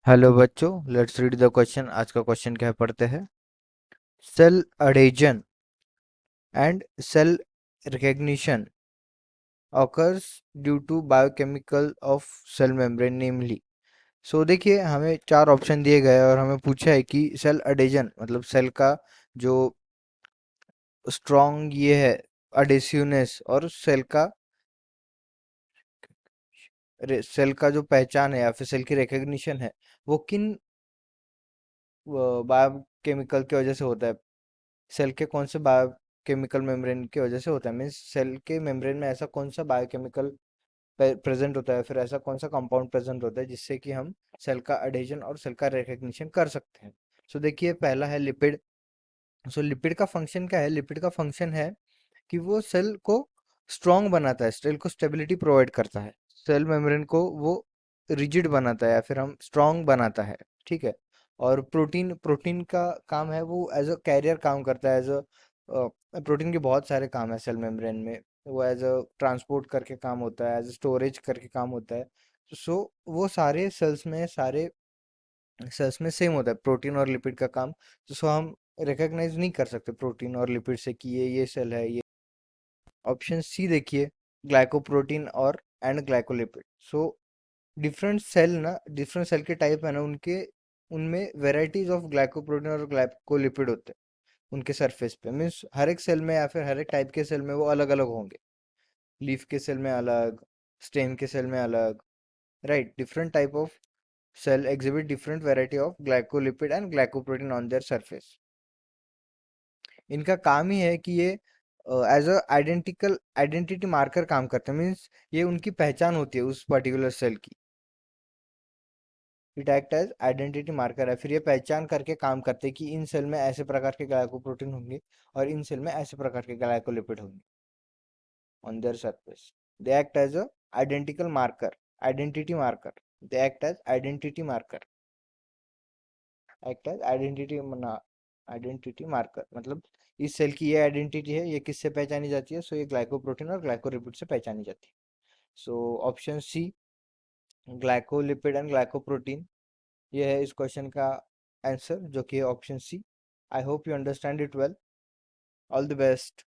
Hello बच्चों, let's read the question. आज का क्वेश्चन क्या है, पढ़ते हैं। Cell adhesion and cell recognition occurs due to biochemical of cell membrane namely. So देखिए, हमें चार ऑप्शन दिए गए और हमें पूछा है कि सेल अडेजन मतलब सेल का जो स्ट्रॉन्ग ये है अडेसिवनेस, और सेल का जो पहचान है या फिर सेल की रिकग्निशन है वो किन बायोकेमिकल की वजह से होता है। सेल के कौन से बायोकेमिकल मेम्ब्रेन की वजह से होता है, मीन्स सेल के मेम्ब्रेन में ऐसा कौन सा बायोकेमिकल प्रेजेंट होता है, फिर ऐसा कौन सा कंपाउंड प्रेजेंट होता है जिससे कि हम सेल का अडेजन और सेल का रिकग्निशन कर सकते हैं। सो देखिए, पहला है लिपिड। सो लिपिड का फंक्शन क्या है? लिपिड का फंक्शन है कि वो सेल को स्ट्रॉन्ग बनाता है, सेल को स्टेबिलिटी प्रोवाइड करता है, सेल मेम्ब्रेन को वो रिजिड बनाता है या फिर हम स्ट्रॉन्ग बनाता है। ठीक है। और प्रोटीन प्रोटीन का काम है, वो एज अ कैरियर काम करता है, एज अ प्रोटीन के बहुत सारे काम है सेल मेम्ब्रेन में। वो एज अ ट्रांसपोर्ट करके काम होता है, एज स्टोरेज करके काम होता है। सो वो सारे सेल्स में सेम होता है, प्रोटीन और लिपिड का काम। तो सो हम रिकॉग्नाइज नहीं कर सकते प्रोटीन और लिपिड से कि ये सेल है ये। ऑप्शन सी देखिए, ग्लाइकोप्रोटीन और and glycolipid. So different cell के टाइप है ना, उनके उनमें वेराइटीज ऑफ ग्लाइकोप्रोटीन और ग्लाइकोलिपिड होते हैं उनके सरफेस पे। मीन्स हर एक सेल में या फिर हर एक टाइप के सेल में वो अलग अलग होंगे। लीफ के सेल में अलग, स्टेम के सेल में अलग, right. Different type of cell exhibit different variety of glycolipid and glycoprotein on their surface। इनका काम ही है कि ये एज अ आइडेंटिटी मार्कर काम करते हैं, मीन्स ये उनकी पहचान होती है उस पर्टिकुलर सेल की। It act as identity marker है, फिर ये पहचान करके काम करते हैं कि इन सेल में ऐसे प्रकार के ग्लाइकोप्रोटीन होंगे और इन सेल में ऐसे प्रकार के ग्लाइकोलिपिड होंगे on their surface. They act as a identical marker, identity marker. They act as identity marker, act as identity marker. मतलब इस सेल की ये आइडेंटिटी है, ये किससे पहचानी जाती है? सो ये ग्लाइकोप्रोटीन और ग्लाइकोलिपिड से पहचानी जाती है। So option C, glycolipid and glycoprotein, ये है इस क्वेश्चन का आंसर, जो कि है option C. I hope you understand it well. All the best.